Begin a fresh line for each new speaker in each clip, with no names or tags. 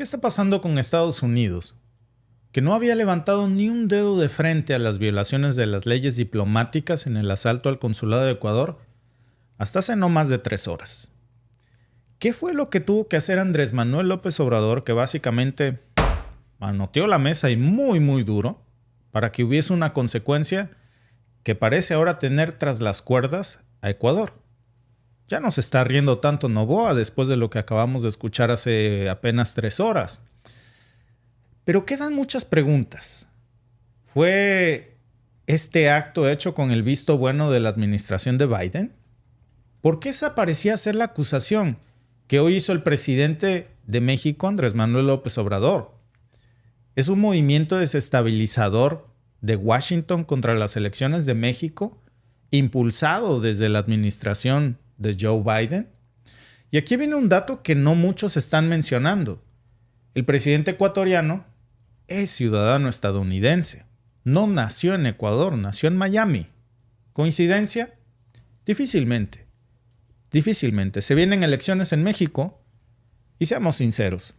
¿Qué está pasando con Estados Unidos? Que no había levantado ni un dedo de frente a las violaciones de las leyes diplomáticas en el asalto al consulado de Ecuador hasta hace no más de 3 horas. ¿Qué fue lo que tuvo que hacer Andrés Manuel López Obrador, que básicamente manoteó la mesa y muy duro para que hubiese una consecuencia que parece ahora tener tras las cuerdas a Ecuador? Ya no se está riendo tanto Noboa después de lo que acabamos de escuchar hace apenas 3 horas. Pero quedan muchas preguntas. ¿Fue este acto hecho con el visto bueno de la administración de Biden? ¿Por qué esa parecía ser la acusación que hoy hizo el presidente de México, Andrés Manuel López Obrador? ¿Es un movimiento desestabilizador de Washington contra las elecciones de México, impulsado desde la administración de Joe Biden? Y aquí viene un dato que no muchos están mencionando. El presidente ecuatoriano es ciudadano estadounidense. No nació en Ecuador, nació en Miami. ¿Coincidencia? Difícilmente. Difícilmente. Se vienen elecciones en México y seamos sinceros.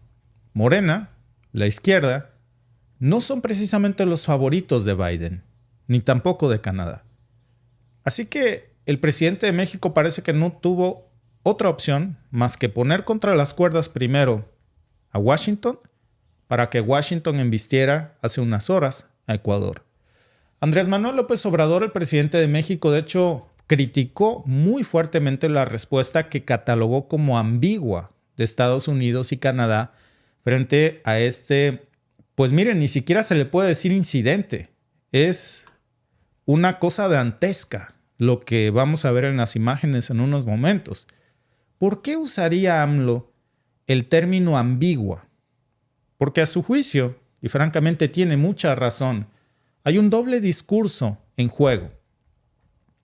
Morena, la izquierda, no son precisamente los favoritos de Biden, ni tampoco de Canadá. Así que el presidente de México parece que no tuvo otra opción más que poner contra las cuerdas primero a Washington para que Washington embistiera hace unas horas a Ecuador. Andrés Manuel López Obrador, el presidente de México, de hecho, criticó muy fuertemente la respuesta que catalogó como ambigua de Estados Unidos y Canadá frente a pues miren, ni siquiera se le puede decir incidente. Es una cosa dantesca lo que vamos a ver en las imágenes en unos momentos. ¿Por qué usaría AMLO el término ambigua? Porque a su juicio, y francamente tiene mucha razón, hay un doble discurso en juego,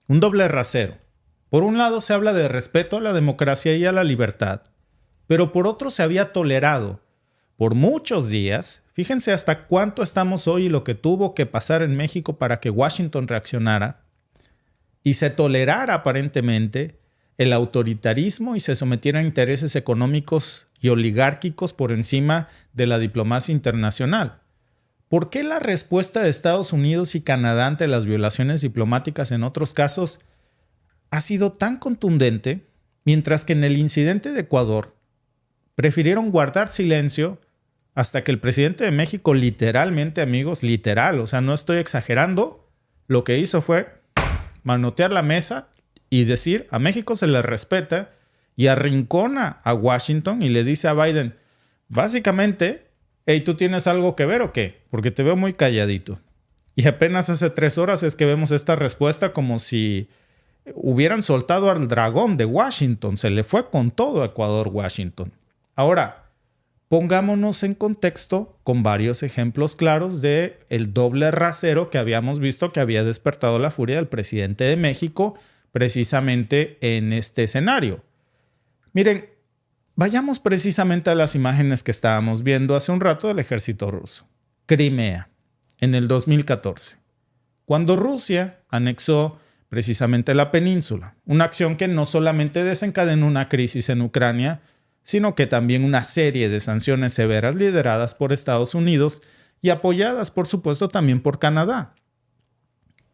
un doble rasero. Por un lado se habla de respeto a la democracia y a la libertad, pero por otro se había tolerado por muchos días, fíjense hasta cuánto estamos hoy y lo que tuvo que pasar en México para que Washington reaccionara, y se tolerara aparentemente el autoritarismo y se sometiera a intereses económicos y oligárquicos por encima de la diplomacia internacional. ¿Por qué la respuesta de Estados Unidos y Canadá ante las violaciones diplomáticas en otros casos ha sido tan contundente, mientras que en el incidente de Ecuador prefirieron guardar silencio hasta que el presidente de México literalmente, amigos, literal, o sea, no estoy exagerando, lo que hizo fue manotear la mesa y decir a México se le respeta y arrincona a Washington y le dice a Biden, básicamente, hey, ¿tú tienes algo que ver o qué? Porque te veo muy calladito. Y apenas hace 3 horas es que vemos esta respuesta como si hubieran soltado al dragón de Washington. Se le fue con todo a Ecuador, Washington. Ahora, pongámonos en contexto con varios ejemplos claros de el doble rasero que habíamos visto que había despertado la furia del presidente de México precisamente en este escenario. Miren, vayamos precisamente a las imágenes que estábamos viendo hace un rato del ejército ruso. Crimea, en el 2014, cuando Rusia anexó precisamente la península, una acción que no solamente desencadenó una crisis en Ucrania, sino que también una serie de sanciones severas lideradas por Estados Unidos y apoyadas, por supuesto, también por Canadá.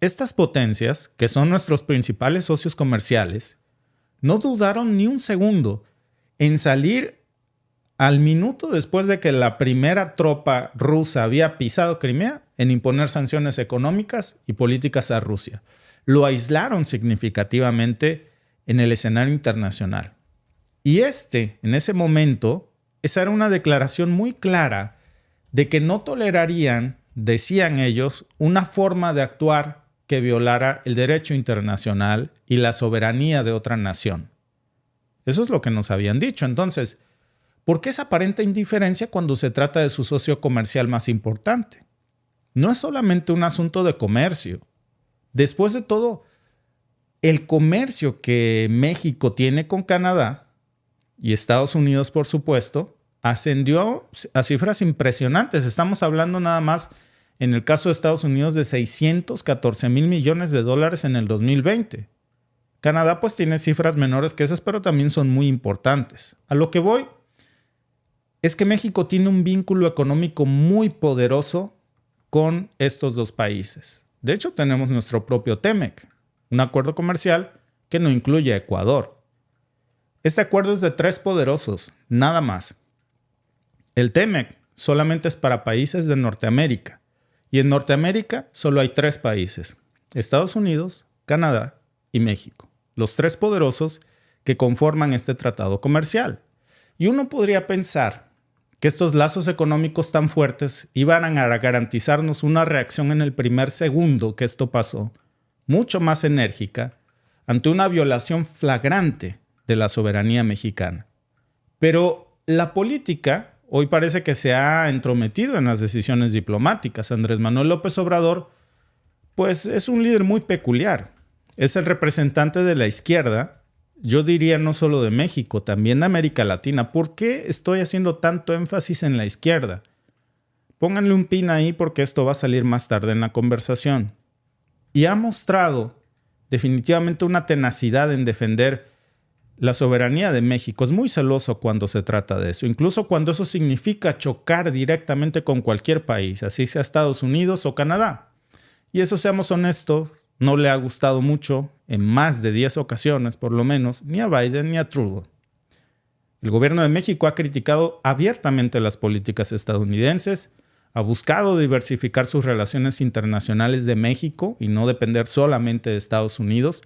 Estas potencias, que son nuestros principales socios comerciales, no dudaron ni un segundo en salir al minuto después de que la primera tropa rusa había pisado Crimea en imponer sanciones económicas y políticas a Rusia. Lo aislaron significativamente en el escenario internacional. Y en ese momento, esa era una declaración muy clara de que no tolerarían, decían ellos, una forma de actuar que violara el derecho internacional y la soberanía de otra nación. Eso es lo que nos habían dicho. Entonces, ¿por qué esa aparente indiferencia cuando se trata de su socio comercial más importante? No es solamente un asunto de comercio. Después de todo, el comercio que México tiene con Canadá y Estados Unidos, por supuesto, ascendió a cifras impresionantes. Estamos hablando nada más, en el caso de Estados Unidos, de $614 mil millones en el 2020. Canadá pues tiene cifras menores que esas, pero también son muy importantes. A lo que voy es que México tiene un vínculo económico muy poderoso con estos dos países. De hecho, tenemos nuestro propio TEMEC, un acuerdo comercial que no incluye a Ecuador. Este acuerdo es de 3 poderosos, nada más. El TEMEC solamente es para países de Norteamérica. Y en Norteamérica solo hay 3 países: Estados Unidos, Canadá y México. Los 3 poderosos que conforman este tratado comercial. Y uno podría pensar que estos lazos económicos tan fuertes iban a garantizarnos una reacción en el primer segundo que esto pasó, mucho más enérgica, ante una violación flagrante de la soberanía mexicana. Pero la política hoy parece que se ha entrometido en las decisiones diplomáticas. Andrés Manuel López Obrador, pues es un líder muy peculiar. Es el representante de la izquierda, yo diría no solo de México, también de América Latina. ¿Por qué estoy haciendo tanto énfasis en la izquierda? Pónganle un pin ahí porque esto va a salir más tarde en la conversación. Y ha mostrado definitivamente una tenacidad en defender la soberanía de México. Es muy celoso cuando se trata de eso, incluso cuando eso significa chocar directamente con cualquier país, así sea Estados Unidos o Canadá. Y eso, seamos honestos, no le ha gustado mucho en más de 10 ocasiones, por lo menos, ni a Biden ni a Trudeau. El gobierno de México ha criticado abiertamente las políticas estadounidenses, ha buscado diversificar sus relaciones internacionales de México y no depender solamente de Estados Unidos,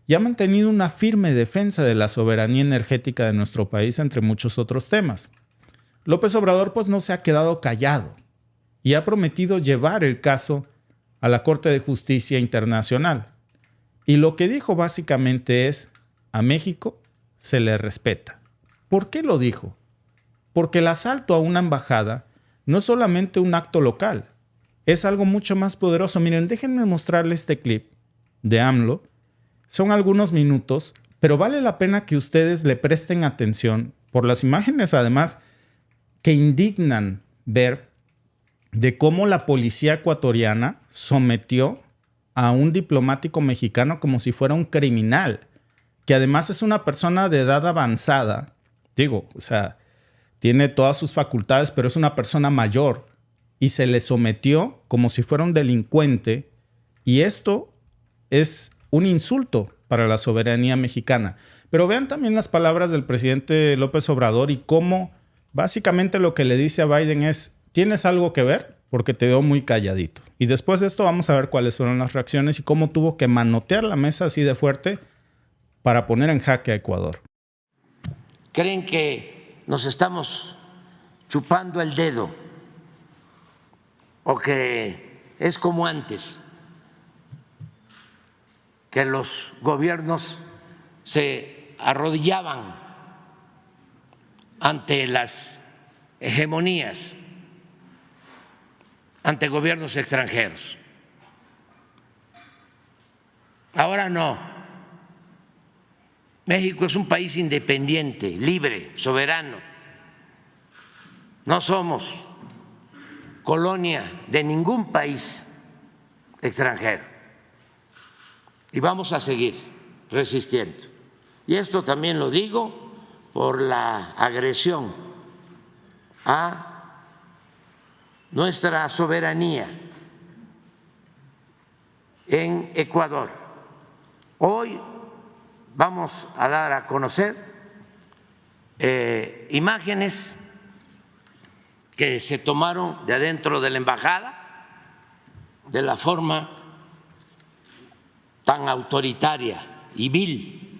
y ha mantenido una firme defensa de la soberanía energética de nuestro país, entre muchos otros temas. López Obrador pues no se ha quedado callado y ha prometido llevar el caso a la Corte de Justicia Internacional. Y lo que dijo básicamente es: a México se le respeta. ¿Por qué lo dijo? Porque el asalto a una embajada no es solamente un acto local, es algo mucho más poderoso. Miren, déjenme mostrarles este clip de AMLO. Son algunos minutos, pero vale la pena que ustedes le presten atención por las imágenes, además, que indignan ver de cómo la policía ecuatoriana sometió a un diplomático mexicano como si fuera un criminal, que además es una persona de edad avanzada. Digo, o sea, tiene todas sus facultades, pero es una persona mayor y se le sometió como si fuera un delincuente, y esto es un insulto para la soberanía mexicana. Pero vean también las palabras del presidente López Obrador y cómo básicamente lo que le dice a Biden es: ¿tienes algo que ver? Porque te veo muy calladito. Y después de esto vamos a ver cuáles fueron las reacciones y cómo tuvo que manotear la mesa así de fuerte para poner en jaque a Ecuador.
¿Creen que nos estamos chupando el dedo o que es como antes, que los gobiernos se arrodillaban ante las hegemonías, ante gobiernos extranjeros? Ahora no. México es un país independiente, libre, soberano. No somos colonia de ningún país extranjero. Y vamos a seguir resistiendo. Y esto también lo digo por la agresión a nuestra soberanía en Ecuador. Hoy vamos a dar a conocer imágenes que se tomaron de adentro de la embajada, de la forma tan autoritaria y vil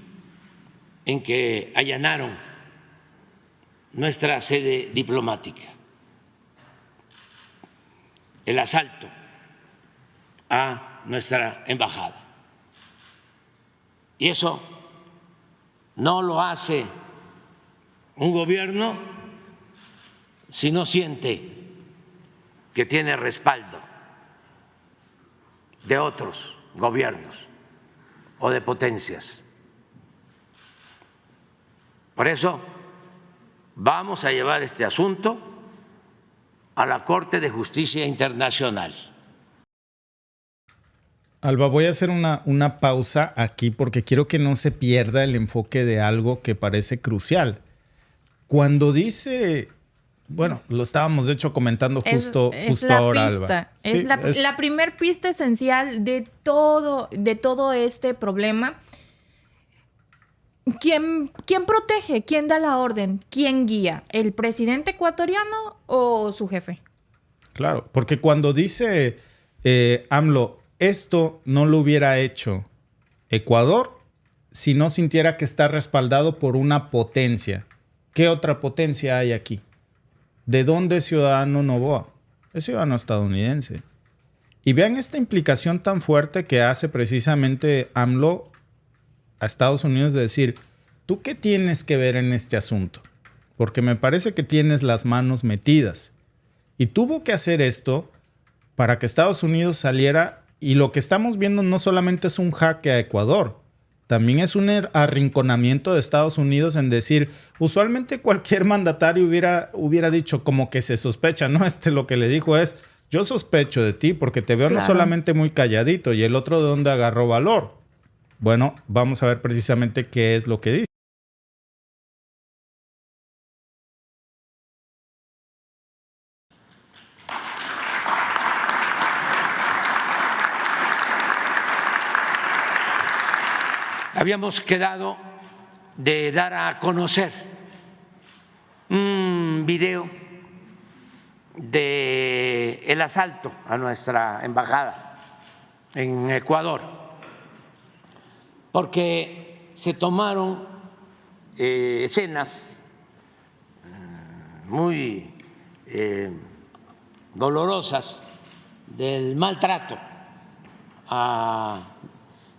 en que allanaron nuestra sede diplomática, el asalto a nuestra embajada. Y eso no lo hace un gobierno si no siente que tiene respaldo de otros gobiernos o de potencias. Por eso vamos a llevar este asunto a la Corte de Justicia Internacional.
Alba, voy a hacer una pausa aquí porque quiero que no se pierda el enfoque de algo que parece crucial. Cuando dice Bueno, lo estábamos de hecho comentando justo
la
ahora,
pista.
Alba.
Es
Sí,
la primer pista esencial de todo este problema. ¿Quién protege? ¿Quién da la orden? ¿Quién guía? ¿El presidente ecuatoriano o su jefe?
Claro, porque cuando dice AMLO, esto no lo hubiera hecho Ecuador si no sintiera que está respaldado por una potencia. ¿Qué otra potencia hay aquí? ¿De dónde es ciudadano Noboa? Es ciudadano estadounidense. Y vean esta implicación tan fuerte que hace precisamente AMLO a Estados Unidos de decir, ¿tú qué tienes que ver en este asunto? Porque me parece que tienes las manos metidas. Y tuvo que hacer esto para que Estados Unidos saliera. Y lo que estamos viendo no solamente es un jaque a Ecuador, también es un arrinconamiento de Estados Unidos en decir, usualmente cualquier mandatario hubiera dicho como que se sospecha, ¿no? Lo que le dijo es, yo sospecho de ti porque te veo no solamente muy calladito, y el otro de dónde agarró valor. Bueno, vamos a ver precisamente qué es lo que dice.
Habíamos quedado de dar a conocer un video del asalto a nuestra embajada en Ecuador, porque se tomaron escenas muy dolorosas del maltrato a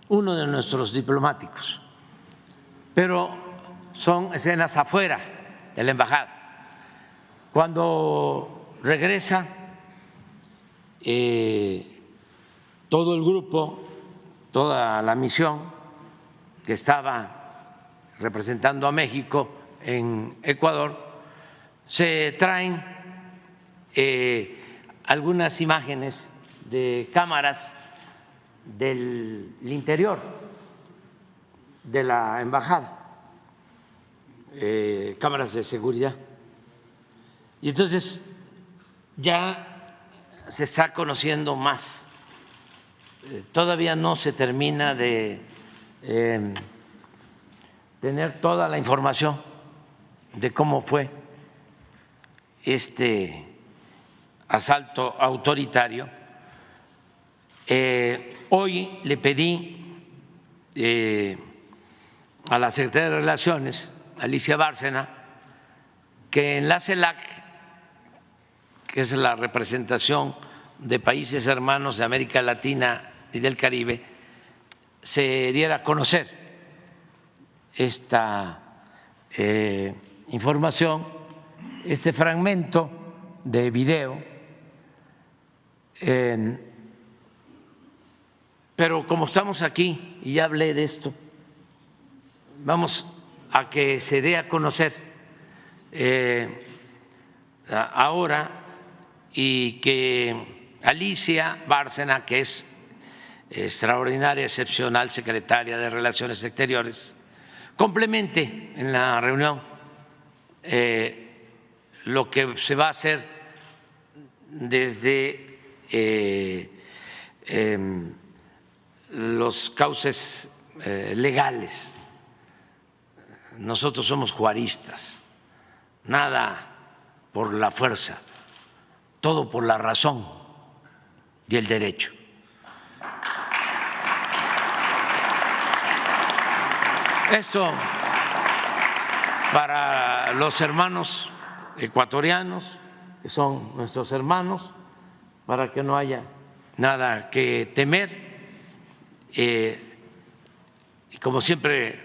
uno de nuestros diplomáticos, pero son escenas afuera de la embajada. Cuando regresa todo el grupo, toda la misión que estaba representando a México en Ecuador, se traen algunas imágenes de cámaras del interior de la embajada, cámaras de seguridad. Y entonces ya se está conociendo más. Todavía no se termina de tener toda la información de cómo fue este asalto autoritario. Hoy le pedí a la Secretaría de Relaciones, Alicia Bárcena, que en la CELAC, que es la representación de países hermanos de América Latina y del Caribe, se diera a conocer esta información, este fragmento de video. Pero como estamos aquí y ya hablé de esto, vamos a que se dé a conocer ahora, y que Alicia Bárcena, que es extraordinaria, excepcional secretaria de Relaciones Exteriores, complemente en la reunión lo que se va a hacer desde los cauces legales. Nosotros somos juaristas, nada por la fuerza, todo por la razón y el derecho. Esto para los hermanos ecuatorianos, que son nuestros hermanos, para que no haya nada que temer. Y como siempre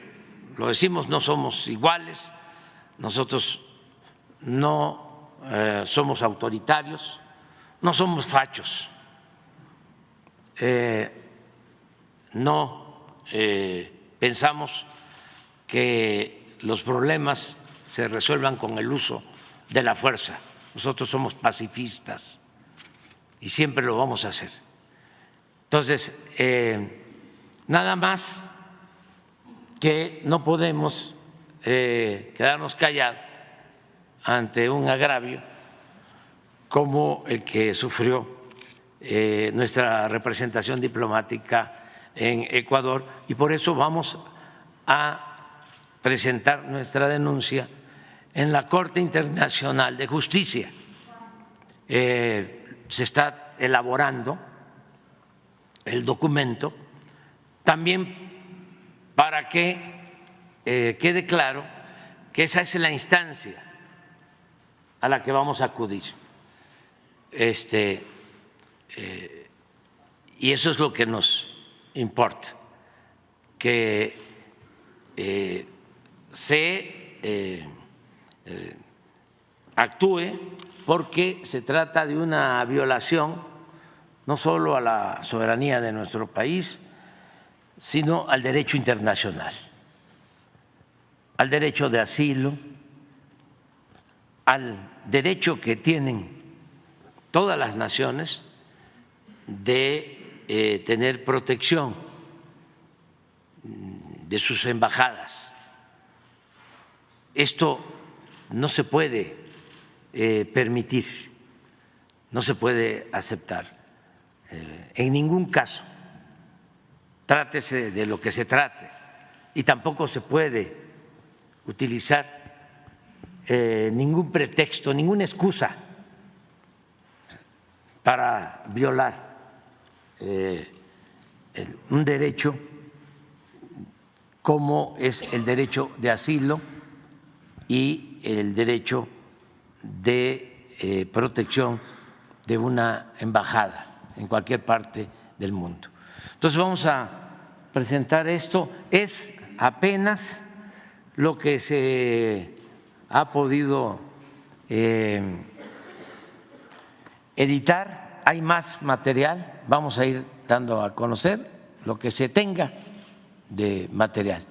lo decimos, no somos iguales, nosotros no somos autoritarios, no somos fachos, no pensamos que los problemas se resuelvan con el uso de la fuerza. Nosotros somos pacifistas y siempre lo vamos a hacer. Entonces, nada más que no podemos quedarnos callados ante un agravio como el que sufrió nuestra representación diplomática en Ecuador, y por eso vamos a presentar nuestra denuncia en la Corte Internacional de Justicia. Se está elaborando el documento también para que quede claro que esa es la instancia a la que vamos a acudir. Y eso es lo que nos importa, que se actúe, porque se trata de una violación no solo a la soberanía de nuestro país, sino al derecho internacional, al derecho de asilo, al derecho que tienen todas las naciones de tener protección de sus embajadas. Esto no se puede permitir, no se puede aceptar en ningún caso, trátese de lo que se trate, y tampoco se puede utilizar ningún pretexto, ninguna excusa para violar un derecho como es el derecho de asilo y el derecho de protección de una embajada en cualquier parte del mundo. Entonces vamos a presentar esto. Es apenas lo que se ha podido editar. Hay más material, vamos a ir dando a conocer lo que se tenga de material.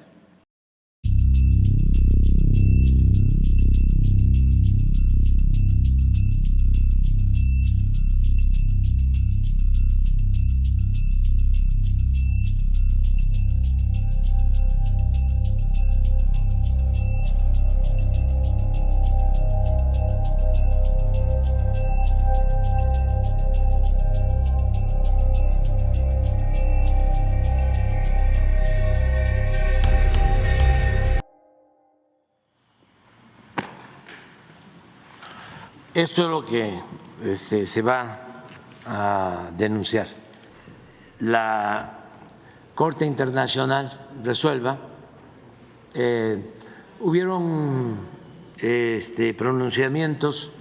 Esto es lo que se va a denunciar. La Corte Internacional resuelva. Hubieron pronunciamientos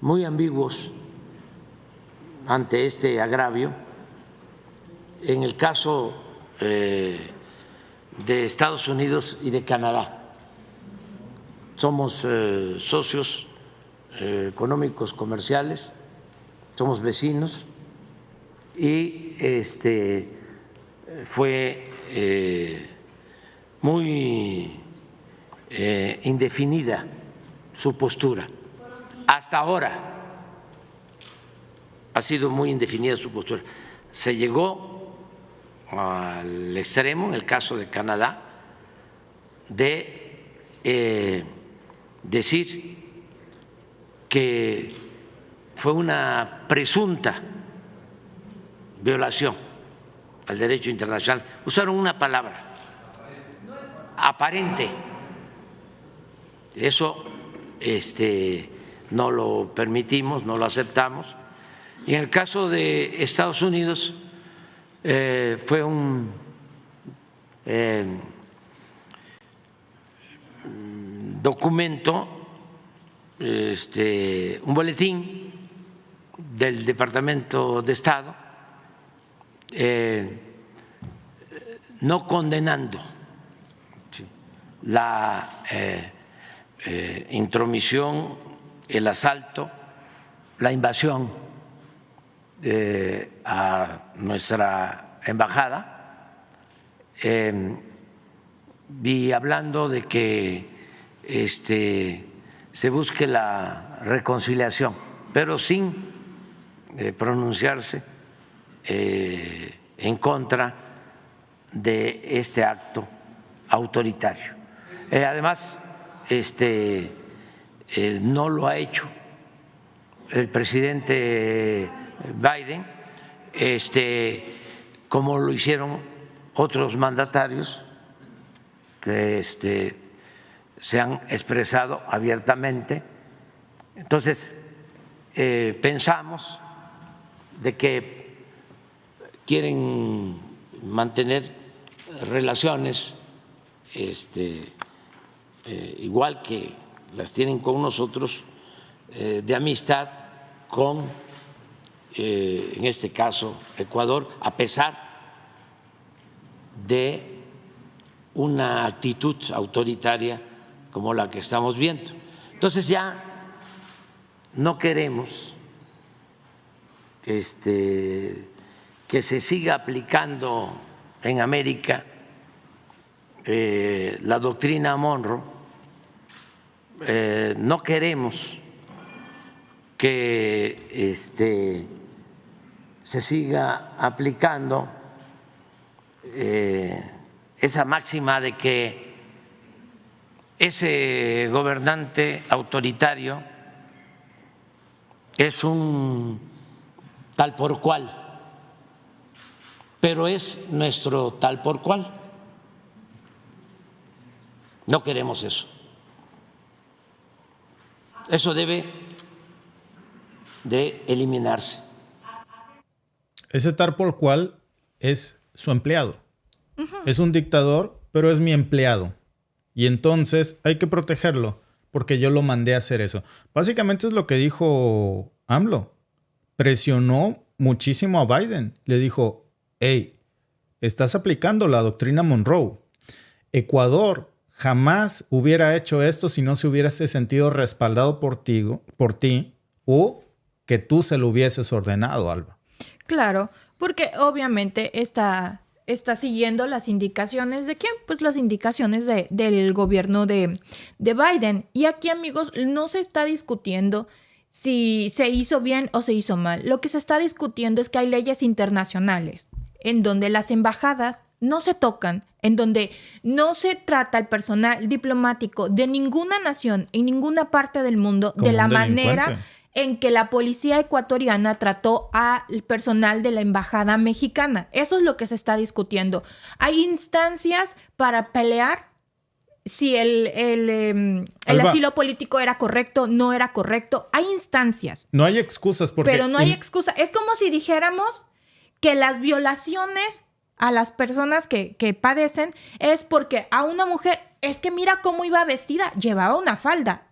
muy ambiguos ante este agravio. En el caso de Estados Unidos y de Canadá, somos socios económicos, comerciales, somos vecinos, y fue muy indefinida su postura. Hasta ahora ha sido muy indefinida su postura. Se llegó al extremo, en el caso de Canadá, de decir que fue una presunta violación al derecho internacional. Usaron una palabra, aparente. Eso no lo permitimos, no lo aceptamos. Y en el caso de Estados Unidos fue un documento, un boletín del Departamento de Estado no condenando la intromisión, el asalto, la invasión a nuestra embajada, y hablando de que se busque la reconciliación, pero sin pronunciarse en contra de este acto autoritario. Además, no lo ha hecho el presidente Biden, como lo hicieron otros mandatarios que se han expresado abiertamente. Entonces, pensamos de que quieren mantener relaciones igual que las tienen con nosotros, de amistad con, en este caso, Ecuador, a pesar de una actitud autoritaria como la que estamos viendo. Entonces ya no queremos que se siga aplicando en América la doctrina Monroe, no queremos que se siga aplicando esa máxima de que ese gobernante autoritario es un tal por cual, pero es nuestro tal por cual. No queremos eso. Eso debe de eliminarse.
Ese tal por cual es su empleado. Es un dictador, pero es mi empleado. Y entonces hay que protegerlo porque yo lo mandé a hacer eso. Básicamente es lo que dijo AMLO. Presionó muchísimo a Biden. Le dijo, hey, estás aplicando la doctrina Monroe. Ecuador jamás hubiera hecho esto si no se hubiese sentido respaldado por ti o que tú se lo hubieses ordenado, Alba.
Claro, porque obviamente está siguiendo las indicaciones de ¿quién? Pues las indicaciones del gobierno de Biden. Y aquí, amigos, no se está discutiendo si se hizo bien o se hizo mal. Lo que se está discutiendo es que hay leyes internacionales en donde las embajadas no se tocan, en donde no se trata el personal diplomático de ninguna nación en ninguna parte del mundo de la manera en que la policía ecuatoriana trató al personal de la embajada mexicana. Eso es lo que se está discutiendo. Hay instancias para pelear si el asilo político era correcto, no era correcto. Hay instancias.
No hay excusas.
Pero no hay excusa. Es como si dijéramos que las violaciones a las personas que padecen es porque a una mujer, es que mira cómo iba vestida, llevaba una falda.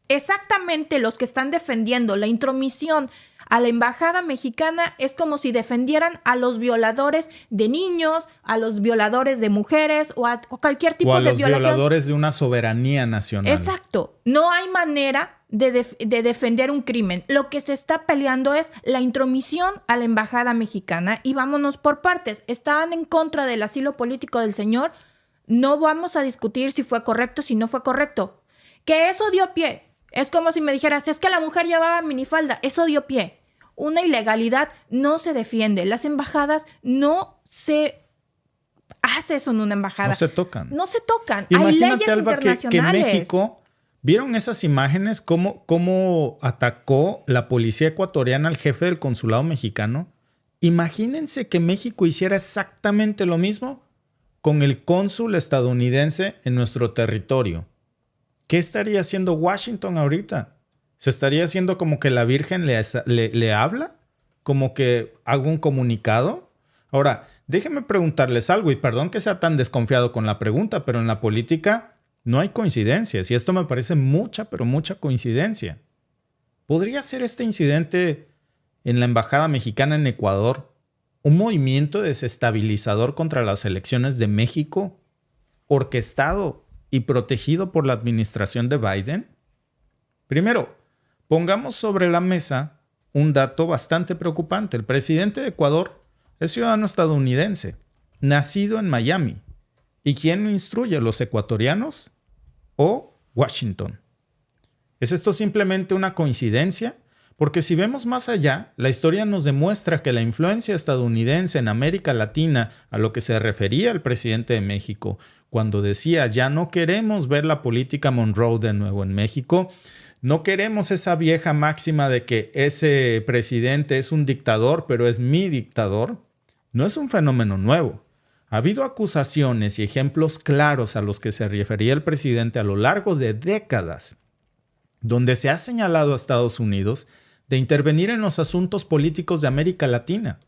Exactamente, los que están defendiendo la intromisión a la embajada mexicana es como si defendieran a los violadores de niños, a los violadores de mujeres o cualquier tipo de violación. O a los
violadores de una soberanía nacional.
Exacto. No hay manera de defender un crimen. Lo que se está peleando es la intromisión a la embajada mexicana. Y vámonos por partes. Estaban en contra del asilo político del señor. No vamos a discutir si fue correcto, si no fue correcto. Que eso dio pie. Es como si me dijeras, es que la mujer llevaba minifalda. Eso dio pie. Una ilegalidad no se defiende. Las embajadas no se hace eso en una embajada.
No se tocan.
No se tocan.
Imagínate,
hay leyes
Alba,
internacionales.
que México... ¿Vieron esas imágenes? ¿Cómo atacó la policía ecuatoriana al jefe del consulado mexicano? Imagínense que México hiciera exactamente lo mismo con el cónsul estadounidense en nuestro territorio. ¿Qué estaría haciendo Washington ahorita? ¿Se estaría haciendo como que la Virgen le habla? ¿Como que haga un comunicado? Ahora, déjenme preguntarles algo, y perdón que sea tan desconfiado con la pregunta, pero en la política no hay coincidencias, y esto me parece mucha, pero mucha coincidencia. ¿Podría ser este incidente en la embajada mexicana en Ecuador un movimiento desestabilizador contra las elecciones de México, orquestado y protegido por la administración de Biden? Primero, pongamos sobre la mesa un dato bastante preocupante. El presidente de Ecuador es ciudadano estadounidense, nacido en Miami. ¿Y quién lo instruye? ¿Los ecuatorianos o Washington? ¿Es esto simplemente una coincidencia? Porque si vemos más allá, la historia nos demuestra que la influencia estadounidense en América Latina, a lo que se refería el presidente de México, cuando decía ya no queremos ver la política Monroe de nuevo en México, No queremos esa vieja máxima de que ese presidente es un dictador, pero es mi dictador. No es un fenómeno nuevo. Ha habido acusaciones y ejemplos claros a los que se refería el presidente a lo largo de décadas, donde se ha señalado a Estados Unidos de intervenir en los asuntos políticos de América Latina,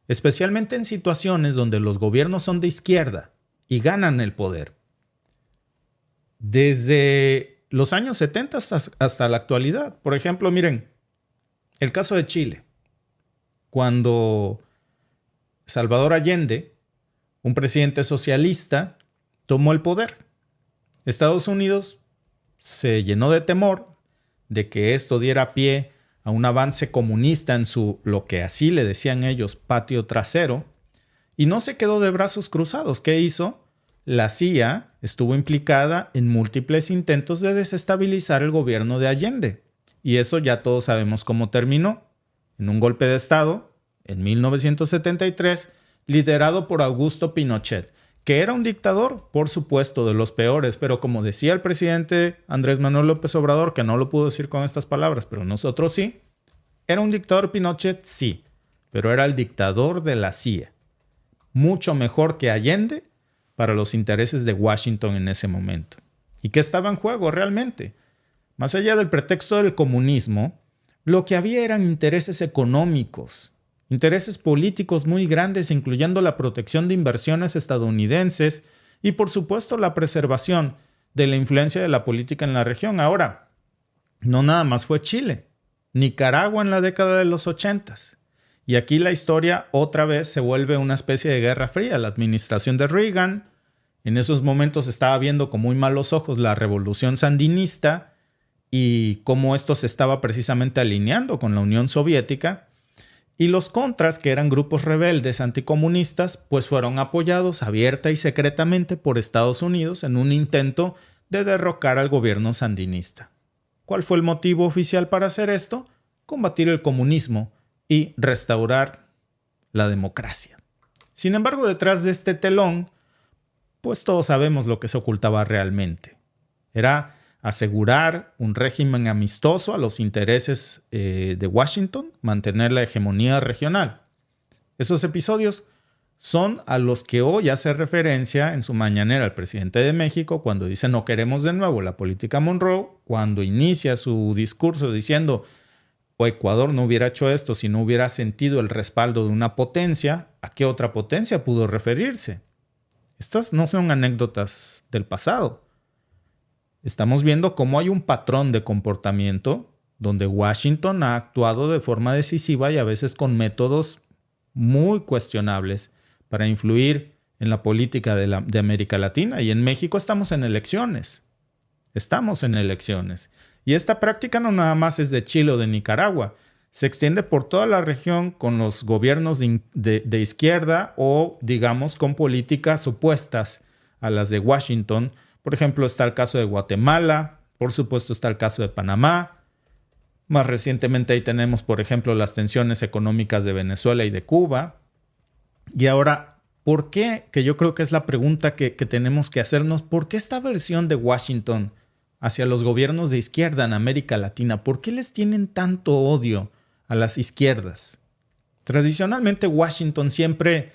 especialmente en situaciones donde los gobiernos son de izquierda y ganan el poder. Desde los años 70 hasta la actualidad. Por ejemplo, miren, el caso de Chile, cuando Salvador Allende, un presidente socialista, tomó el poder. Estados Unidos se llenó de temor de que esto diera pie a un avance comunista en su, lo que así le decían ellos, patio trasero, y no se quedó de brazos cruzados. ¿Qué hizo? La CIA estuvo implicada en múltiples intentos de desestabilizar el gobierno de Allende, y eso ya todos sabemos cómo terminó, en un golpe de Estado, en 1973, liderado por Augusto Pinochet, que era un dictador, por supuesto, de los peores, pero como decía el presidente Andrés Manuel López Obrador, que no lo pudo decir con estas palabras, pero nosotros sí, era un dictador Pinochet, sí, pero era el dictador de la CIA. Mucho mejor que Allende para los intereses de Washington en ese momento. ¿Y qué estaba en juego realmente? Más allá del pretexto del comunismo, lo que había eran intereses económicos, intereses políticos muy grandes, incluyendo la protección de inversiones estadounidenses y, por supuesto, la preservación de la influencia de la política en la región. Ahora, no nada más fue Chile, Nicaragua en la década de los 80s. Y aquí la historia otra vez se vuelve una especie de guerra fría. La administración de Reagan en esos momentos estaba viendo con muy malos ojos la revolución sandinista y cómo esto se estaba precisamente alineando con la Unión Soviética. Y los contras, que eran grupos rebeldes anticomunistas, pues fueron apoyados abierta y secretamente por Estados Unidos en un intento de derrocar al gobierno sandinista. ¿Cuál fue el motivo oficial para hacer esto? Combatir el comunismo y restaurar la democracia. Sin embargo, detrás de este telón, pues todos sabemos lo que se ocultaba realmente. Era asegurar un régimen amistoso a los intereses de Washington, mantener la hegemonía regional. Esos episodios son a los que hoy hace referencia en su mañanera el presidente de México cuando dice no queremos de nuevo la política Monroe, cuando inicia su discurso diciendo Ecuador no hubiera hecho esto si no hubiera sentido el respaldo de una potencia. ¿A qué otra potencia pudo referirse? Estas no son anécdotas del pasado. Estamos viendo cómo hay un patrón de comportamiento donde Washington ha actuado de forma decisiva y a veces con métodos muy cuestionables para influir en la política de América Latina. Y en México estamos en elecciones. Y esta práctica no nada más es de Chile o de Nicaragua. Se extiende por toda la región con los gobiernos de izquierda o, digamos, con políticas opuestas a las de Washington. Por ejemplo, está el caso de Guatemala, por supuesto está el caso de Panamá. Más recientemente ahí tenemos, por ejemplo, las tensiones económicas de Venezuela y de Cuba. Y ahora, ¿por qué? Que yo creo que es la pregunta que tenemos que hacernos. ¿Por qué esta versión de Washington hacia los gobiernos de izquierda en América Latina? ¿Por qué les tienen tanto odio a las izquierdas? Tradicionalmente Washington siempre,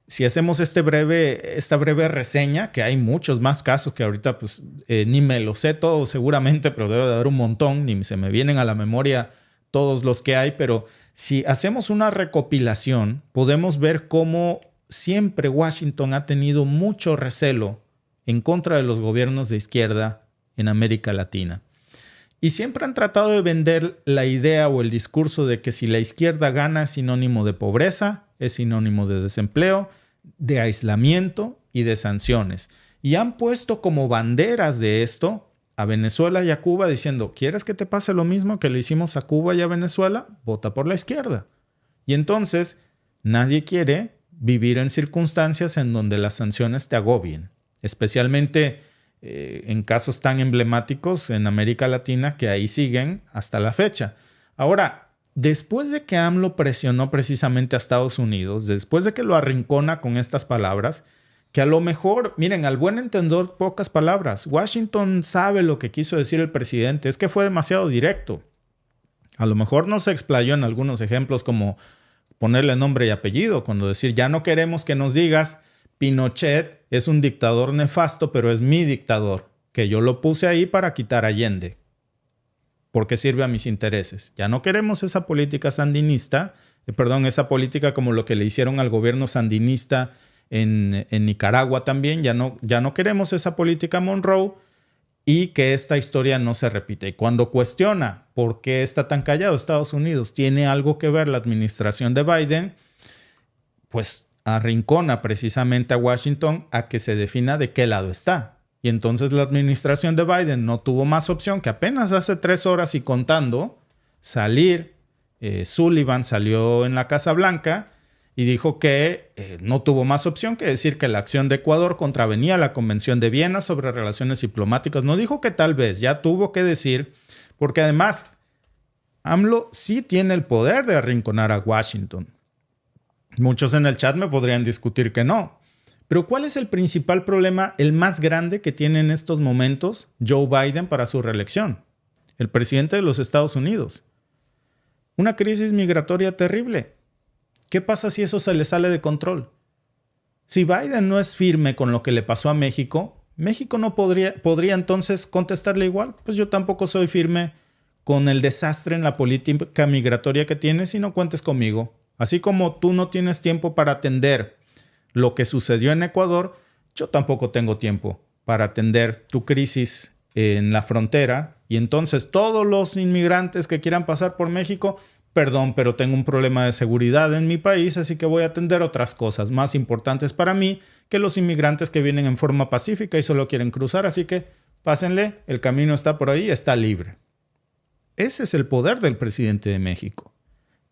si hacemos esta breve reseña, que hay muchos más casos que ahorita pues, ni me lo sé todo seguramente, pero debe de haber un montón, ni se me vienen a la memoria todos los que hay, pero si hacemos una recopilación, podemos ver cómo siempre Washington ha tenido mucho recelo en contra de los gobiernos de izquierda en América Latina. Y siempre han tratado de vender la idea o el discurso de que si la izquierda gana es sinónimo de pobreza, es sinónimo de desempleo, de aislamiento y de sanciones. Y han puesto como banderas de esto a Venezuela y a Cuba diciendo, ¿quieres que te pase lo mismo que le hicimos a Cuba y a Venezuela? Vota por la izquierda. Y entonces nadie quiere vivir en circunstancias en donde las sanciones te agobien, especialmente en casos tan emblemáticos en América Latina que ahí siguen hasta la fecha. Ahora, después de que AMLO presionó precisamente a Estados Unidos, después de que lo arrincona con estas palabras, que a lo mejor, miren, al buen entendedor, pocas palabras. Washington sabe lo que quiso decir el presidente, es que fue demasiado directo. A lo mejor no se explayó en algunos ejemplos como ponerle nombre y apellido, cuando decir, ya no queremos que nos digas, Pinochet es un dictador nefasto, pero es mi dictador, que yo lo puse ahí para quitar a Allende, porque sirve a mis intereses. Ya no queremos esa política sandinista, esa política como lo que le hicieron al gobierno sandinista en Nicaragua también. Ya no queremos esa política Monroe y que esta historia no se repita. Y cuando cuestiona por qué está tan callado Estados Unidos, ¿tiene algo que ver la administración de Biden? Pues arrincona precisamente a Washington a que se defina de qué lado está. Y entonces la administración de Biden no tuvo más opción que apenas hace 3 horas y contando salir. Sullivan salió en la Casa Blanca y dijo que no tuvo más opción que decir que la acción de Ecuador contravenía la Convención de Viena sobre relaciones diplomáticas. No dijo que tal vez, ya tuvo que decir, porque además AMLO sí tiene el poder de arrinconar a Washington. Muchos en el chat me podrían discutir que no. Pero ¿cuál es el principal problema, el más grande que tiene en estos momentos Joe Biden para su reelección? El presidente de los Estados Unidos. Una crisis migratoria terrible. ¿Qué pasa si eso se le sale de control? Si Biden no es firme con lo que le pasó a México, México no podría entonces contestarle igual. Pues yo tampoco soy firme con el desastre en la política migratoria que tienes y no cuentes conmigo. Así como tú no tienes tiempo para atender lo que sucedió en Ecuador, yo tampoco tengo tiempo para atender tu crisis en la frontera. Y entonces todos los inmigrantes que quieran pasar por México, perdón, pero tengo un problema de seguridad en mi país, así que voy a atender otras cosas más importantes para mí que los inmigrantes que vienen en forma pacífica y solo quieren cruzar. Así que pásenle, el camino está por ahí, está libre. Ese es el poder del presidente de México.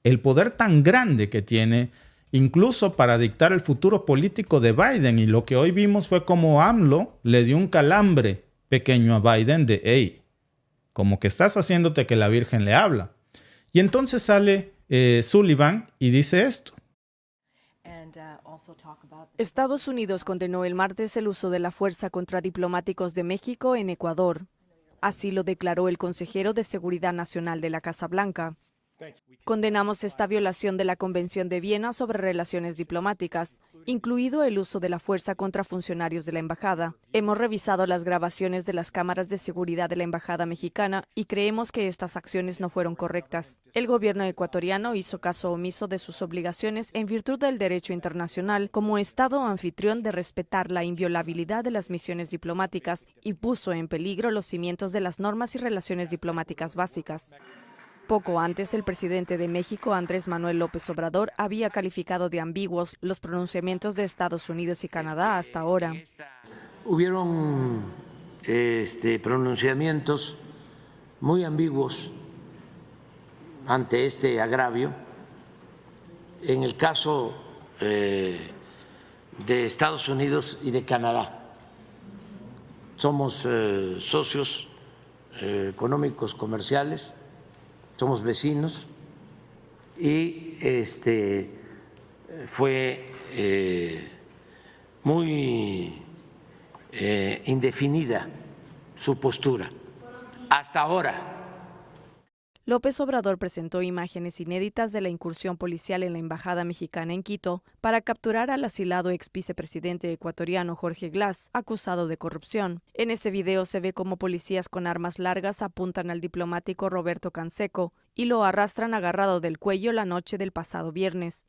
El poder tan grande que tiene incluso para dictar el futuro político de Biden. Y lo que hoy vimos fue como AMLO le dio un calambre pequeño a Biden de, hey, como que estás haciéndote que la Virgen le habla. Y entonces sale Sullivan y dice esto.
Estados Unidos condenó el martes el uso de la fuerza contra diplomáticos de México en Ecuador. Así lo declaró el consejero de Seguridad Nacional de la Casa Blanca. Condenamos esta violación de la Convención de Viena sobre relaciones diplomáticas, incluido el uso de la fuerza contra funcionarios de la embajada. Hemos revisado las grabaciones de las cámaras de seguridad de la embajada mexicana y creemos que estas acciones no fueron correctas. El gobierno ecuatoriano hizo caso omiso de sus obligaciones en virtud del derecho internacional como Estado anfitrión de respetar la inviolabilidad de las misiones diplomáticas y puso en peligro los cimientos de las normas y relaciones diplomáticas básicas. Poco antes, el presidente de México, Andrés Manuel López Obrador, había calificado de ambiguos los pronunciamientos de Estados Unidos y Canadá hasta ahora.
Hubieron pronunciamientos muy ambiguos ante este agravio. En el caso de Estados Unidos y de Canadá, somos socios económicos, comerciales, somos vecinos y fue muy indefinida su postura hasta ahora.
López Obrador presentó imágenes inéditas de la incursión policial en la embajada mexicana en Quito para capturar al asilado ex vicepresidente ecuatoriano Jorge Glass, acusado de corrupción. En ese video se ve cómo policías con armas largas apuntan al diplomático Roberto Canseco y lo arrastran agarrado del cuello la noche del pasado viernes.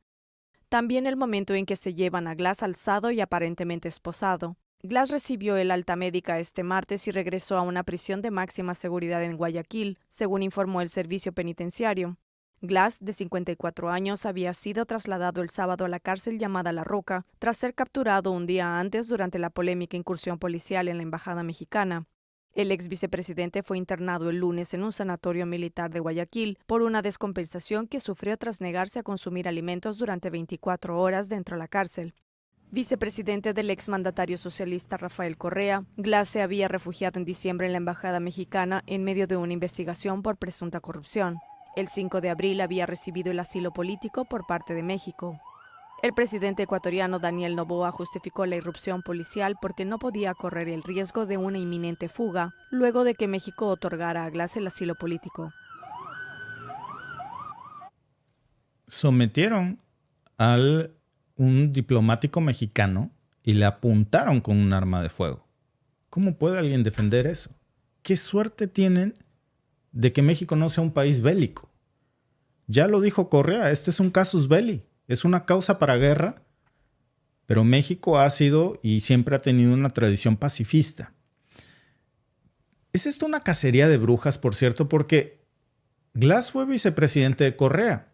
También el momento en que se llevan a Glass alzado y aparentemente esposado. Glass recibió el alta médica este martes y regresó a una prisión de máxima seguridad en Guayaquil, según informó el servicio penitenciario. Glass, de 54 años, había sido trasladado el sábado a la cárcel llamada La Roca, tras ser capturado un día antes durante la polémica incursión policial en la embajada mexicana. El ex vicepresidente fue internado el lunes en un sanatorio militar de Guayaquil por una descompensación que sufrió tras negarse a consumir alimentos durante 24 horas dentro de la cárcel. Vicepresidente del exmandatario socialista Rafael Correa, Glass se había refugiado en diciembre en la embajada mexicana en medio de una investigación por presunta corrupción. El 5 de abril había recibido el asilo político por parte de México. El presidente ecuatoriano Daniel Noboa justificó la irrupción policial porque no podía correr el riesgo de una inminente fuga, luego de que México otorgara a Glass el asilo político.
Sometieron a un diplomático mexicano y le apuntaron con un arma de fuego. ¿Cómo puede alguien defender eso? ¿Qué suerte tienen de que México no sea un país bélico? Ya lo dijo Correa, este es un casus belli. Es una causa para guerra, pero México ha sido y siempre ha tenido una tradición pacifista. ¿Es esto una cacería de brujas, por cierto? Porque Glass fue vicepresidente de Correa.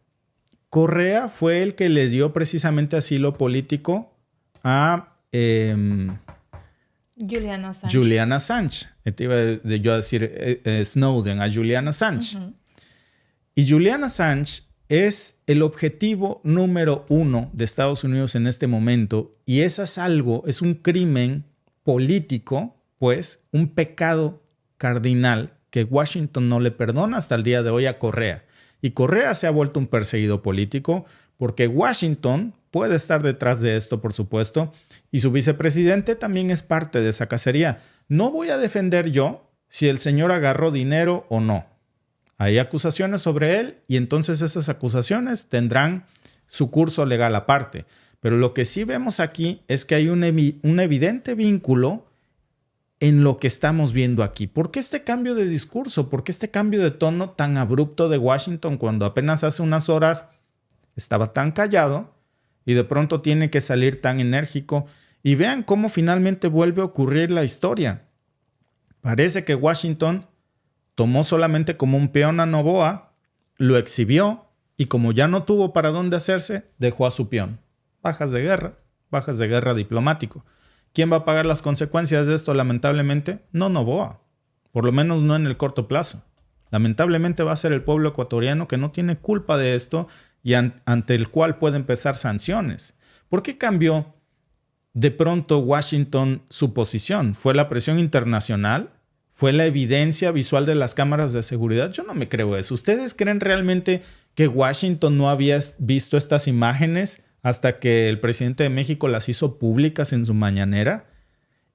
Correa fue el que le dio precisamente asilo político a
Julian
Assange. Te iba yo a decir Snowden, a Julian Assange. Y Julian Assange es el objetivo número 1 de Estados Unidos en este momento, y eso es un crimen político, pues, un pecado cardinal que Washington no le perdona hasta el día de hoy a Correa. Y Correa se ha vuelto un perseguido político porque Washington puede estar detrás de esto, por supuesto, y su vicepresidente también es parte de esa cacería. No voy a defender yo si el señor agarró dinero o no. Hay acusaciones sobre él y entonces esas acusaciones tendrán su curso legal aparte. Pero lo que sí vemos aquí es que hay un evidente vínculo en lo que estamos viendo aquí. ¿Por qué este cambio de discurso? ¿Por qué este cambio de tono tan abrupto de Washington cuando apenas hace unas horas estaba tan callado y de pronto tiene que salir tan enérgico? Y vean cómo finalmente vuelve a ocurrir la historia. Parece que Washington tomó solamente como un peón a Noboa, lo exhibió y como ya no tuvo para dónde hacerse, dejó a su peón. Bajas de guerra diplomático. ¿Quién va a pagar las consecuencias de esto? Lamentablemente, no Noboa. Por lo menos no en el corto plazo. Lamentablemente va a ser el pueblo ecuatoriano que no tiene culpa de esto y ante el cual pueden pesar sanciones. ¿Por qué cambió de pronto Washington su posición? ¿Fue la presión internacional? ¿Fue la evidencia visual de las cámaras de seguridad? Yo no me creo eso. ¿Ustedes creen realmente que Washington no había visto estas imágenes hasta que el presidente de México las hizo públicas en su mañanera?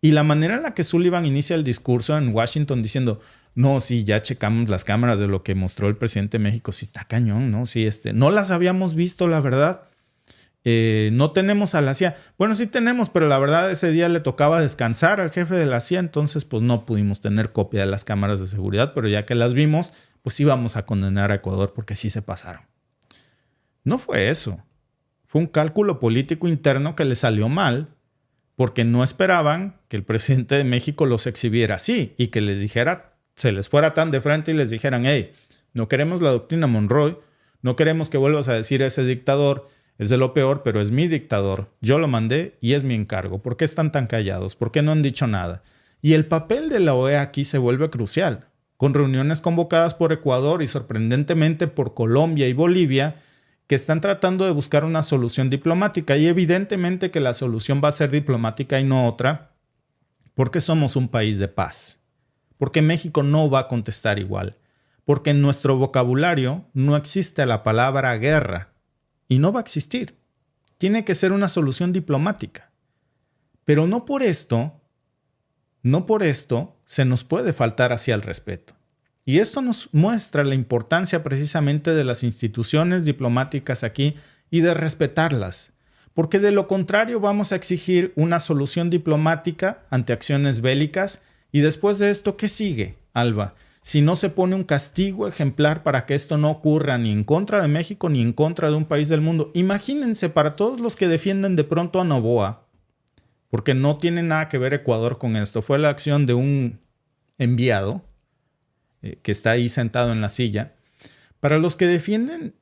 Y la manera en la que Sullivan inicia el discurso en Washington diciendo, no, sí, ya checamos las cámaras de lo que mostró el presidente de México. Sí, está cañón, ¿no? Sí, no las habíamos visto, la verdad. No tenemos a la CIA. Bueno, sí tenemos, pero la verdad ese día le tocaba descansar al jefe de la CIA, entonces pues no pudimos tener copia de las cámaras de seguridad, pero ya que las vimos, pues íbamos a condenar a Ecuador porque sí se pasaron. No fue eso. Fue un cálculo político interno que le salió mal porque no esperaban que el presidente de México los exhibiera así y que les dijera, se les fuera tan de frente y les dijeran, hey, no queremos la doctrina Monroe, no queremos que vuelvas a decir a ese dictador, es de lo peor, pero es mi dictador. Yo lo mandé y es mi encargo. ¿Por qué están tan callados? ¿Por qué no han dicho nada? Y el papel de la OEA aquí se vuelve crucial. Con reuniones convocadas por Ecuador y sorprendentemente por Colombia y Bolivia, que están tratando de buscar una solución diplomática. Y evidentemente que la solución va a ser diplomática y no otra, porque somos un país de paz. Porque México no va a contestar igual. Porque en nuestro vocabulario no existe la palabra guerra. Y no va a existir. Tiene que ser una solución diplomática. Pero no por esto se nos puede faltar hacia el respeto. Y esto nos muestra la importancia precisamente de las instituciones diplomáticas aquí y de respetarlas. Porque de lo contrario vamos a exigir una solución diplomática ante acciones bélicas. Y después de esto, ¿qué sigue, Alba? Si no se pone un castigo ejemplar para que esto no ocurra ni en contra de México ni en contra de un país del mundo. Imagínense para todos los que defienden de pronto a Noboa, porque no tiene nada que ver Ecuador con esto. Fue la acción de un enviado que está ahí sentado en la silla. Para los que defienden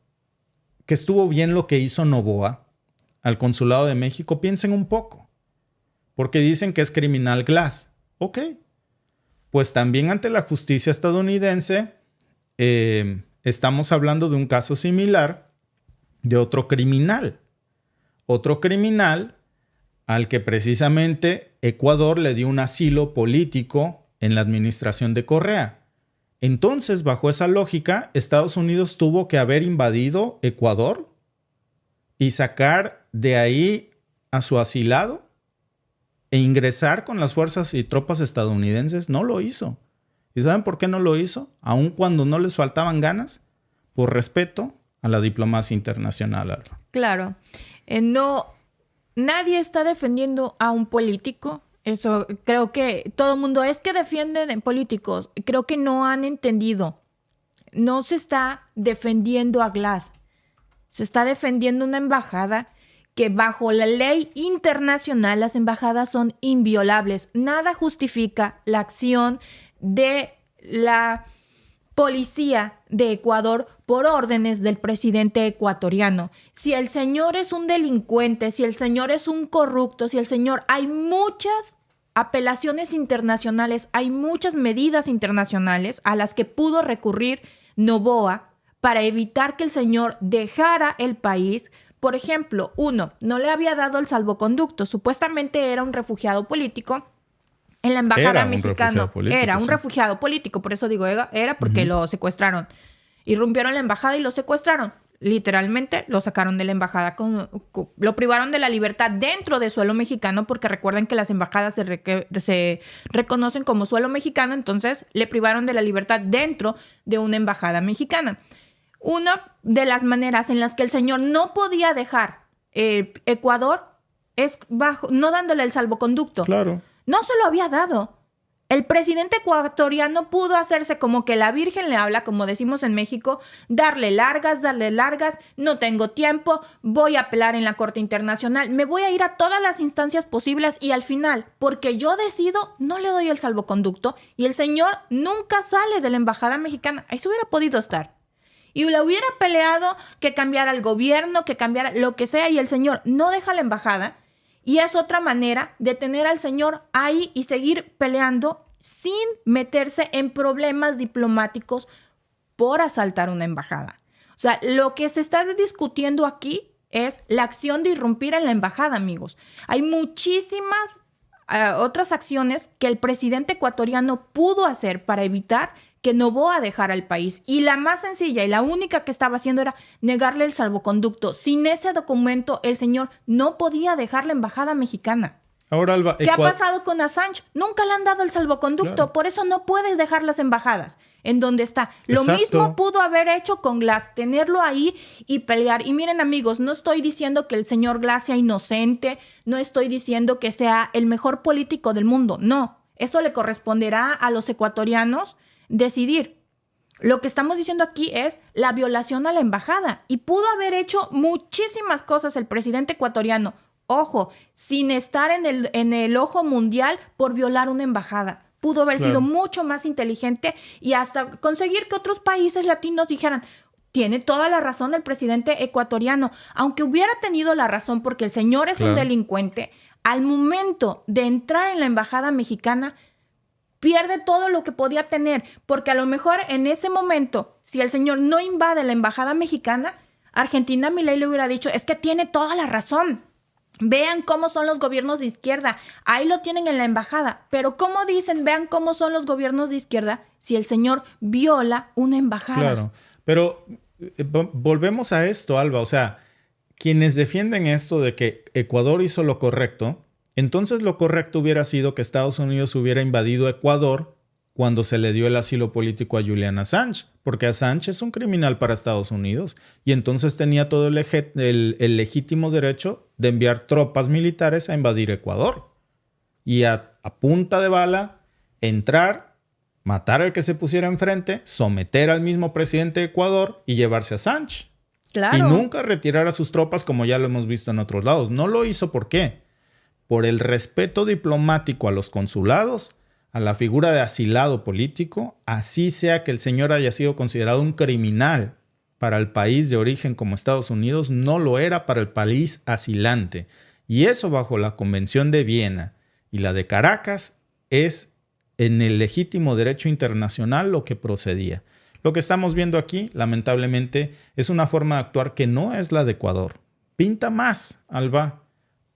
que estuvo bien lo que hizo Noboa al Consulado de México, piensen un poco, porque dicen que es criminal Glass. Ok. Pues también ante la justicia estadounidense estamos hablando de un caso similar de otro criminal al que precisamente Ecuador le dio un asilo político en la administración de Correa. Entonces, bajo esa lógica, Estados Unidos tuvo que haber invadido Ecuador y sacar de ahí a su asilado e ingresar con las fuerzas y tropas estadounidenses. No lo hizo. ¿Y saben por qué no lo hizo? Aun cuando no les faltaban ganas, por respeto a la diplomacia internacional, Alba.
Claro. No, nadie está defendiendo a un político. Eso creo que todo el mundo es que defienden políticos. Creo que no han entendido. No se está defendiendo a Glass. Se está defendiendo una embajada que bajo la ley internacional las embajadas son inviolables. Nada justifica la acción de la policía de Ecuador por órdenes del presidente ecuatoriano. Si el señor es un delincuente, si el señor es un corrupto, si el señor... Hay muchas apelaciones internacionales, hay muchas medidas internacionales a las que pudo recurrir Noboa para evitar que el señor dejara el país. Por ejemplo, uno, no le había dado el salvoconducto. Supuestamente era un refugiado político en la embajada mexicana. Era un refugiado político, por eso digo era porque lo secuestraron. Irrumpieron la embajada y lo secuestraron. Literalmente lo sacaron de la embajada, lo privaron de la libertad dentro de suelo mexicano, porque recuerden que las embajadas se reconocen como suelo mexicano, entonces le privaron de la libertad dentro de una embajada mexicana. Una de las maneras en las que el señor no podía dejar Ecuador es no dándole el salvoconducto.
Claro.
No se lo había dado. El presidente ecuatoriano pudo hacerse como que la Virgen le habla, como decimos en México, darle largas, no tengo tiempo, voy a apelar en la Corte Internacional, me voy a ir a todas las instancias posibles y al final, porque yo decido, no le doy el salvoconducto y el señor nunca sale de la embajada mexicana. Ahí se hubiera podido estar. Y le hubiera peleado que cambiara el gobierno, que cambiara lo que sea, y el señor no deja la embajada. Y es otra manera de tener al señor ahí y seguir peleando sin meterse en problemas diplomáticos por asaltar una embajada. O sea, lo que se está discutiendo aquí es la acción de irrumpir en la embajada, amigos. Hay muchísimas otras acciones que el presidente ecuatoriano pudo hacer para evitar que Noboa dejara el país. Y la más sencilla y la única que estaba haciendo era negarle el salvoconducto. Sin ese documento, el señor no podía dejar la embajada mexicana.
Ahora, Alba,
¿Qué ha pasado con Assange? Nunca le han dado el salvoconducto. Claro. Por eso no puedes dejar las embajadas en donde está. Lo mismo pudo haber hecho con Glass, tenerlo ahí y pelear. Y miren, amigos, no estoy diciendo que el señor Glass sea inocente, no estoy diciendo que sea el mejor político del mundo. No, eso le corresponderá a los ecuatorianos decidir. Lo que estamos diciendo aquí es la violación a la embajada. Y pudo haber hecho muchísimas cosas el presidente ecuatoriano, ojo, sin estar en el ojo mundial por violar una embajada. Pudo haber sido mucho más inteligente y hasta conseguir que otros países latinos dijeran, tiene toda la razón el presidente ecuatoriano. Aunque hubiera tenido la razón porque el señor es un delincuente, al momento de entrar en la embajada mexicana, pierde todo lo que podía tener, porque a lo mejor en ese momento, si el señor no invade la embajada mexicana, Argentina Milei le hubiera dicho, es que tiene toda la razón. Vean cómo son los gobiernos de izquierda. Ahí lo tienen en la embajada. Pero ¿cómo dicen, vean cómo son los gobiernos de izquierda si el señor viola una embajada?
Claro, pero volvemos a esto, Alba. O sea, quienes defienden esto de que Ecuador hizo lo correcto, entonces lo correcto hubiera sido que Estados Unidos hubiera invadido Ecuador cuando se le dio el asilo político a Julian Assange, porque Assange es un criminal para Estados Unidos y entonces tenía todo el legítimo derecho de enviar tropas militares a invadir Ecuador y a punta de bala entrar, matar al que se pusiera enfrente, someter al mismo presidente de Ecuador y llevarse a Assange.
Claro.
Y nunca retirar a sus tropas como ya lo hemos visto en otros lados. No lo hizo, ¿por qué? Por el respeto diplomático a los consulados, a la figura de asilado político, así sea que el señor haya sido considerado un criminal para el país de origen como Estados Unidos, no lo era para el país asilante. Y eso bajo la Convención de Viena y la de Caracas es en el legítimo derecho internacional lo que procedía. Lo que estamos viendo aquí, lamentablemente, es una forma de actuar que no es la de Ecuador. Pinta más, Alba,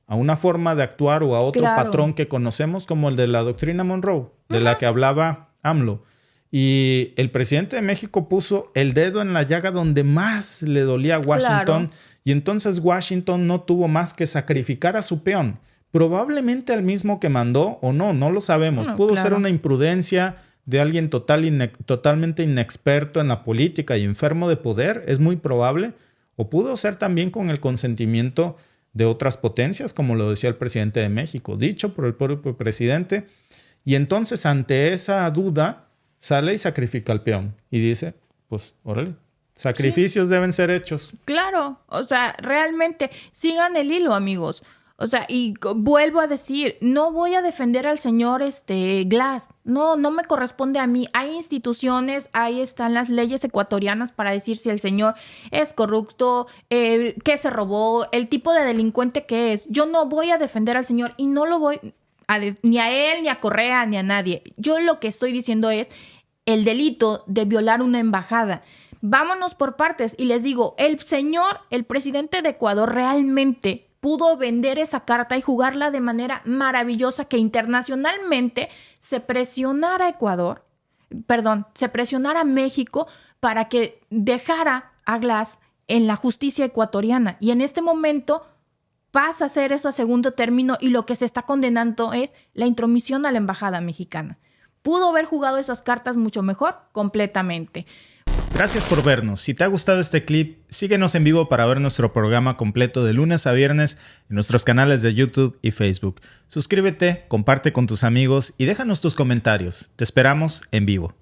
a una forma de actuar o a otro patrón que conocemos como el de la doctrina Monroe, de la que hablaba AMLO. Y el presidente de México puso el dedo en la llaga donde más le dolía a Washington y entonces Washington no tuvo más que sacrificar a su peón, probablemente al mismo que mandó o no lo sabemos.
No,
Pudo
claro.
ser una imprudencia de alguien totalmente inexperto en la política y enfermo de poder, es muy probable, o pudo ser también con el consentimiento de otras potencias, como lo decía el presidente de México, dicho por el propio presidente. Y entonces, ante esa duda, sale y sacrifica al peón. Y dice, pues, órale, sacrificios deben ser hechos.
Claro, o sea, realmente sigan el hilo, amigos. O sea, y vuelvo a decir, no voy a defender al señor Glass. No me corresponde a mí. Hay instituciones, ahí están las leyes ecuatorianas para decir si el señor es corrupto, qué se robó, el tipo de delincuente que es. Yo no voy a defender al señor y no lo voy ni a él, ni a Correa, ni a nadie. Yo lo que estoy diciendo es el delito de violar una embajada. Vámonos por partes y les digo, el presidente de Ecuador realmente pudo vender esa carta y jugarla de manera maravillosa, que internacionalmente se presionara a México para que dejara a Glass en la justicia ecuatoriana. Y en este momento pasa a ser eso a segundo término y lo que se está condenando es la intromisión a la embajada mexicana. Pudo haber jugado esas cartas mucho mejor, completamente.
Gracias por vernos. Si te ha gustado este clip, síguenos en vivo para ver nuestro programa completo de lunes a viernes en nuestros canales de YouTube y Facebook. Suscríbete, comparte con tus amigos y déjanos tus comentarios. Te esperamos en vivo.